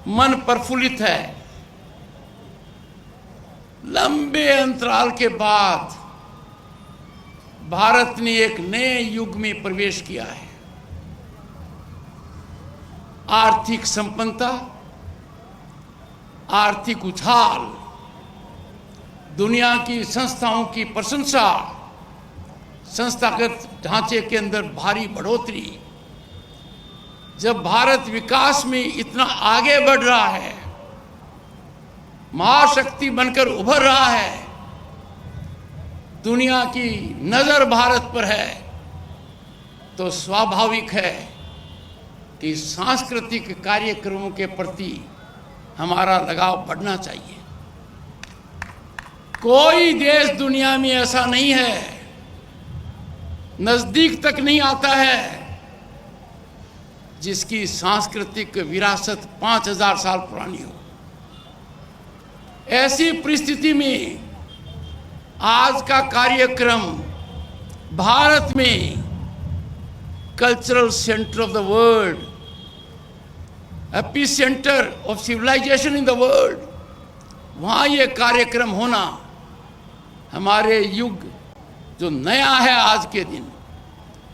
मन प्रफुल्लित है। लंबे अंतराल के बाद भारत ने एक नए युग में प्रवेश किया है। आर्थिक संपन्नता, आर्थिक उछाल, दुनिया की संस्थाओं की प्रशंसा, संस्थागत ढांचे के अंदर भारी बढ़ोतरी। जब भारत विकास में इतना आगे बढ़ रहा है, महाशक्ति बनकर उभर रहा है, दुनिया की नजर भारत पर है, तो स्वाभाविक है कि सांस्कृतिक कार्यक्रमों के प्रति हमारा लगाव बढ़ना चाहिए। कोई देश दुनिया में ऐसा नहीं है, नजदीक तक नहीं आता है, जिसकी सांस्कृतिक विरासत 5000 साल पुरानी हो। ऐसी परिस्थिति में आज का कार्यक्रम भारत में cultural centre of the world, epicentre of civilisation in the world, वहाँ ये कार्यक्रम होना हमारे युग जो नया है, आज के दिन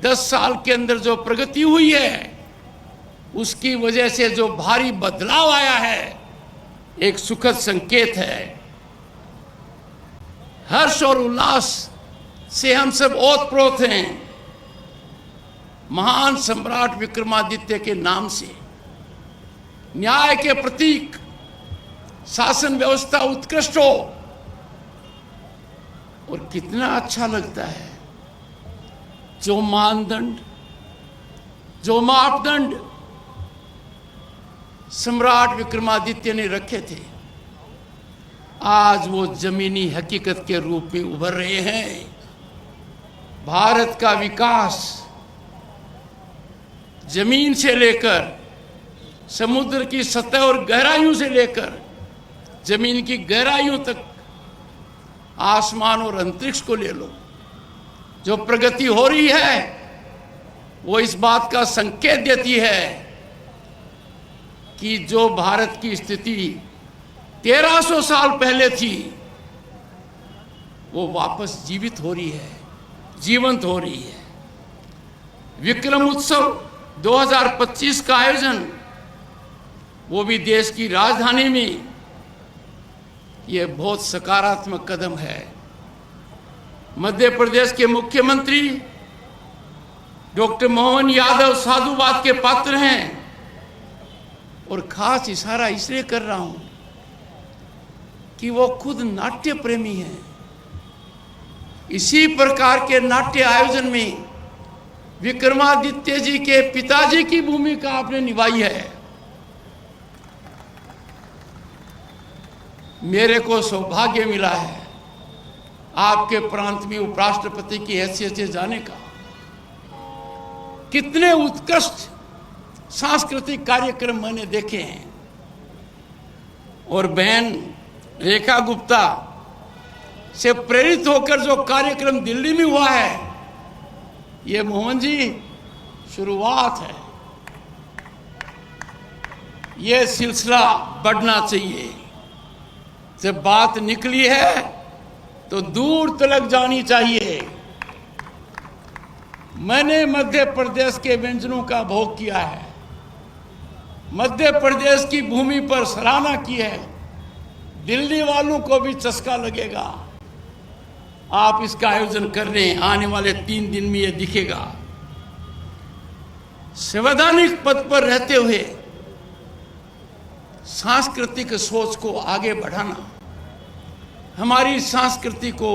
10 साल के अंदर जो प्रगति हुई है, उसकी वजह से जो भारी बदलाव आया है, एक सुखद संकेत है। हर्ष और उल्लास से हम सब ओतप्रोत हैं। महान सम्राट विक्रमादित्य के नाम से न्याय के प्रतीक, शासन व्यवस्था उत्कृष्ट हो, और कितना अच्छा लगता है जो मानदंड, जो मापदंड सम्राट विक्रमादित्य ने रखे थे, आज वो जमीनी हकीकत के रूप में उभर रहे हैं। भारत का विकास जमीन से लेकर समुद्र की सतह और गहराइयों से लेकर जमीन की गहराइयों तक, आसमान और अंतरिक्ष को ले लो, जो प्रगति हो रही है वो इस बात का संकेत देती है कि जो भारत की स्थिति 1300 साल पहले थी, वो वापस जीवित हो रही है, जीवंत हो रही है। विक्रम उत्सव 2025 का आयोजन, वो भी देश की राजधानी में, ये बहुत सकारात्मक कदम है। मध्य प्रदेश के मुख्यमंत्री डॉक्टर मोहन यादव साधुवाद के पात्र हैं, और खास इशारा इसलिए कर रहा हूं कि वो खुद नाट्य प्रेमी हैं। इसी प्रकार के नाट्य आयोजन में विक्रमादित्य जी के पिताजी की भूमिका आपने निभाई है। मेरे को सौभाग्य मिला है आपके प्रांत में उपराष्ट्रपति की हैसियत से जाने का। कितने उत्कृष्ट सांस्कृतिक कार्यक्रम मैंने देखे हैं, और बहन रेखा गुप्ता से प्रेरित होकर जो कार्यक्रम दिल्ली में हुआ है, ये मोहन जी शुरुआत है। ये सिलसिला बढ़ना चाहिए। जब बात निकली है तो दूर तलक जानी चाहिए। मैंने मध्य प्रदेश के व्यंजनों का भोग किया है, मध्य प्रदेश की भूमि पर सराहना की है। दिल्ली वालों को भी चस्का लगेगा। आप इसका आयोजन कर रहे हैं, आने वाले 3 दिन में यह दिखेगा। संवैधानिक पद पर रहते हुए सांस्कृतिक सोच को आगे बढ़ाना, हमारी संस्कृति को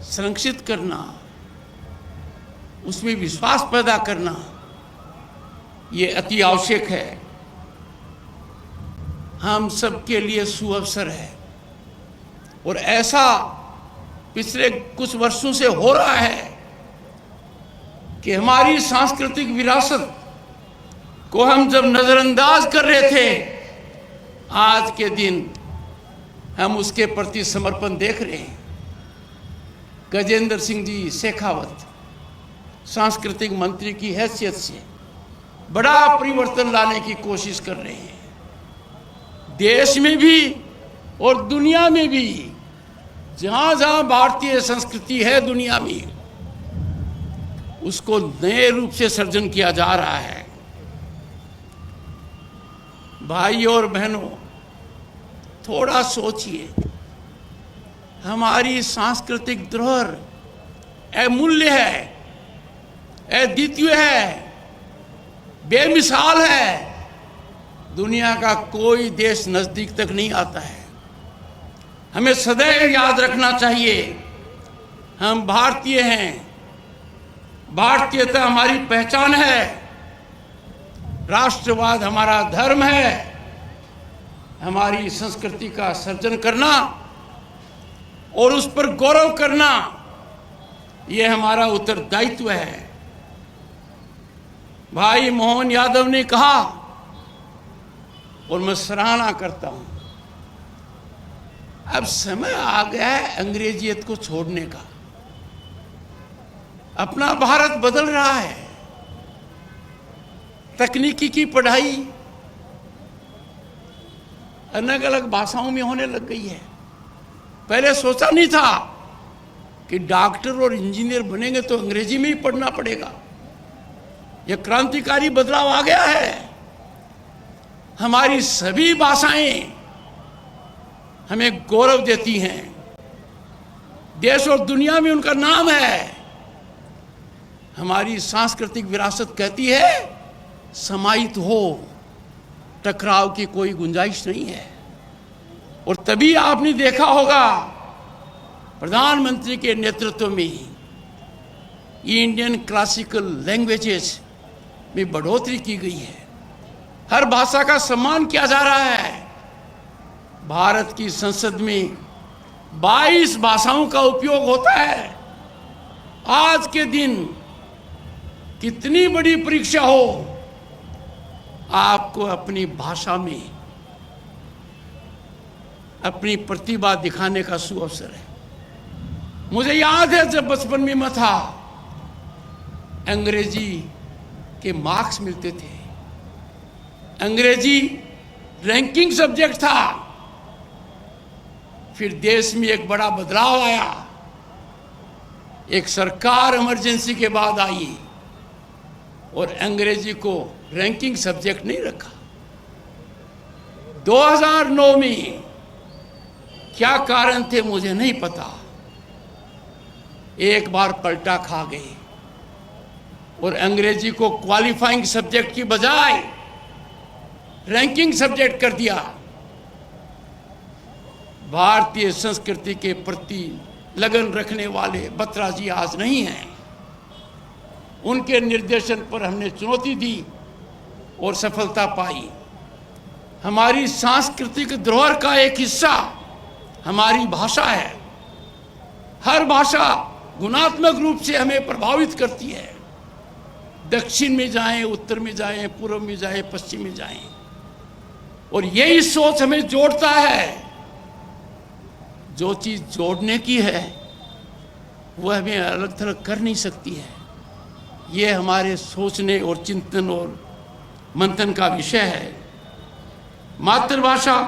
संरक्षित करना, उसमें विश्वास पैदा करना, ये अति आवश्यक है। हम सबके लिए सुअवसर है, और ऐसा पिछले कुछ वर्षों से हो रहा है कि हमारी सांस्कृतिक विरासत को हम जब नजरअंदाज कर रहे थे, आज के दिन हम उसके प्रति समर्पण देख रहे हैं। गजेंद्र सिंह जी शेखावत सांस्कृतिक मंत्री की हैसियत से बड़ा परिवर्तन लाने की कोशिश कर रहे हैं। देश में भी और दुनिया में भी जहाँ जहाँ भारतीय संस्कृति है दुनिया में, उसको नए रूप से सर्जन किया जा रहा है। भाई और बहनों, थोड़ा सोचिए, हमारी सांस्कृतिक धरोहर अमूल्य है, अद्वितीय है, बेमिसाल है। दुनिया का कोई देश नजदीक तक नहीं आता है। हमें सदैव याद रखना चाहिए, हम भारतीय हैं, भारतीयता हमारी पहचान है, राष्ट्रवाद हमारा धर्म है। हमारी संस्कृति का सर्जन करना और उस पर गौरव करना, यह हमारा उत्तरदायित्व है। भाई मोहन यादव ने कहा, और मैं सराहना करता हूं, अब समय आ गया है अंग्रेजियत को छोड़ने का। अपना भारत बदल रहा है, तकनीकी की पढ़ाई अलग अलग भाषाओं में होने लग गई है। पहले सोचा नहीं था कि डॉक्टर और इंजीनियर बनेंगे तो अंग्रेजी में ही पढ़ना पड़ेगा। यह क्रांतिकारी बदलाव आ गया है। हमारी सभी भाषाएं हमें गौरव देती हैं, देश और दुनिया में उनका नाम है। हमारी सांस्कृतिक विरासत कहती है, समाहित हो, टकराव की कोई गुंजाइश नहीं है। और तभी आपने देखा होगा, प्रधानमंत्री के नेतृत्व में इंडियन क्लासिकल लैंग्वेजेस में बढ़ोतरी की गई है। हर भाषा का सम्मान किया जा रहा है। भारत की संसद में 22 भाषाओं का उपयोग होता है। आज के दिन कितनी बड़ी परीक्षा हो, आपको अपनी भाषा में अपनी प्रतिभा दिखाने का सुअवसर है। मुझे याद है जब बचपन में मैं था, अंग्रेजी के मार्क्स मिलते थे, अंग्रेजी रैंकिंग सब्जेक्ट था। फिर देश में एक बड़ा बदलाव आया, एक सरकार इमरजेंसी के बाद आई और अंग्रेजी को रैंकिंग सब्जेक्ट नहीं रखा। 2009 में क्या कारण थे मुझे नहीं पता, एक बार पलटा खा गए और अंग्रेजी को क्वालिफाइंग सब्जेक्ट की बजाय रैंकिंग सब्जेक्ट कर दिया। भारतीय संस्कृति के प्रति लगन रखने वाले बत्रा जी आज नहीं हैं। उनके निर्देशन पर हमने चुनौती दी और सफलता पाई। हमारी सांस्कृतिक धरोहर का एक हिस्सा हमारी भाषा है। हर भाषा गुणात्मक रूप से हमें प्रभावित करती है। दक्षिण में जाएं, उत्तर में जाएं, पूर्व में जाएं, पश्चिम में जाएं, और यही सोच हमें जोड़ता है। जो चीज जोड़ने की है वह हमें अलग थलग कर नहीं सकती है। ये हमारे सोचने और चिंतन और मंथन का विषय है। मातृभाषा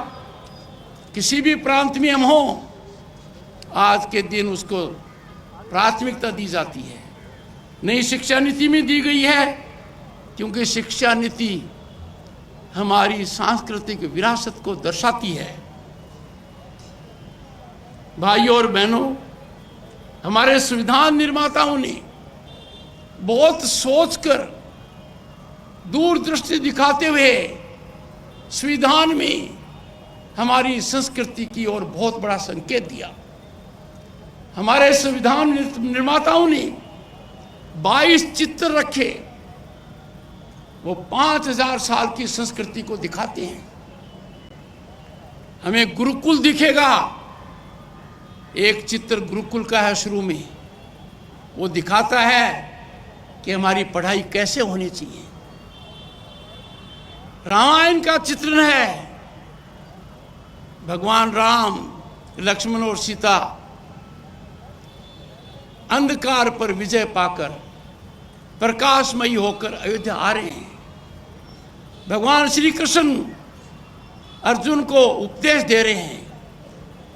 किसी भी प्रांत में हम हों, आज के दिन उसको प्राथमिकता दी जाती है। नई शिक्षा नीति में दी गई है, क्योंकि शिक्षा नीति हमारी सांस्कृतिक विरासत को दर्शाती है। भाइयों और बहनों, हमारे संविधान निर्माताओं ने बहुत सोचकर, दूरदृष्टि दिखाते हुए संविधान में हमारी संस्कृति की ओर बहुत बड़ा संकेत दिया। हमारे संविधान निर्माताओं ने 22 चित्र रखे, वो 5000 साल की संस्कृति को दिखाते हैं। हमें गुरुकुल दिखेगा, एक चित्र गुरुकुल का है शुरू में, वो दिखाता है कि हमारी पढ़ाई कैसे होनी चाहिए। रामायण का चित्रण है, भगवान राम, लक्ष्मण और सीता अंधकार पर विजय पाकर प्रकाशमयी होकर अयोध्या आ रहे हैं। भगवान श्री कृष्ण अर्जुन को उपदेश दे रहे हैं।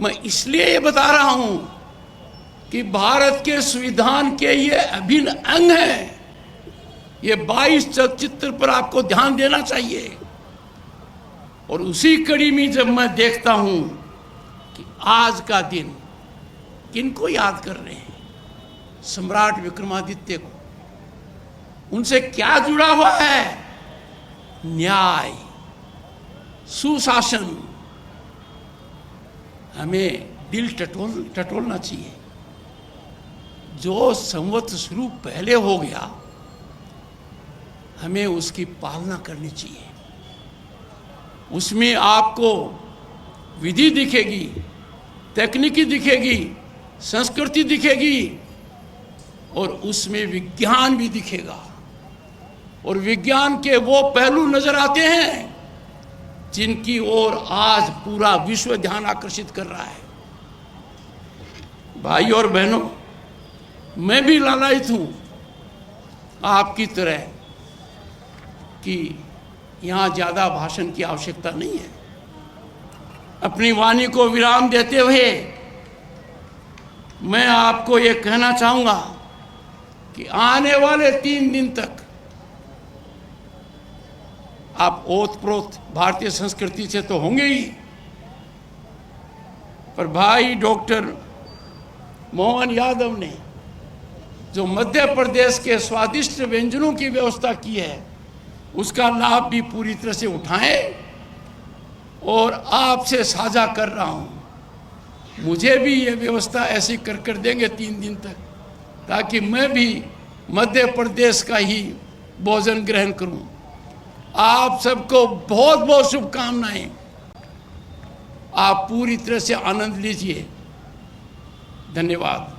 मैं इसलिए ये बता रहा हूं कि भारत के संविधान के ये अभिन्न अंग है। ये 22 चलचित्र पर आपको ध्यान देना चाहिए। और उसी कड़ी में जब मैं देखता हूं कि आज का दिन किनको याद कर रहे हैं, सम्राट विक्रमादित्य को, उनसे क्या जुड़ा हुआ है? न्याय, सुशासन। हमें दिल टटोलना चाहिए। जो संवत शुरू पहले हो गया, हमें उसकी पालना करनी चाहिए। उसमें आपको विधि दिखेगी, तकनीकी दिखेगी, संस्कृति दिखेगी, और उसमें विज्ञान भी दिखेगा। और विज्ञान के वो पहलू नजर आते हैं जिनकी ओर आज पूरा विश्व ध्यान आकर्षित कर रहा है। भाई और बहनों, मैं भी लालायित हूं आपकी तरह कि यहां ज्यादा भाषण की आवश्यकता नहीं है। अपनी वाणी को विराम देते हुए मैं आपको ये कहना चाहूंगा कि आने वाले 3 दिन तक आप ओतप्रोत भारतीय संस्कृति से तो होंगे ही, पर भाई डॉक्टर मोहन यादव ने जो मध्य प्रदेश के स्वादिष्ट व्यंजनों की व्यवस्था की है, उसका लाभ भी पूरी तरह से उठाएं। और आपसे साझा कर रहा हूं, मुझे भी ये व्यवस्था ऐसी कर देंगे 3 दिन तक, ताकि मैं भी मध्य प्रदेश का ही भोजन ग्रहण करूं। आप सबको बहुत बहुत शुभकामनाएं। आप पूरी तरह से आनंद लीजिए। धन्यवाद।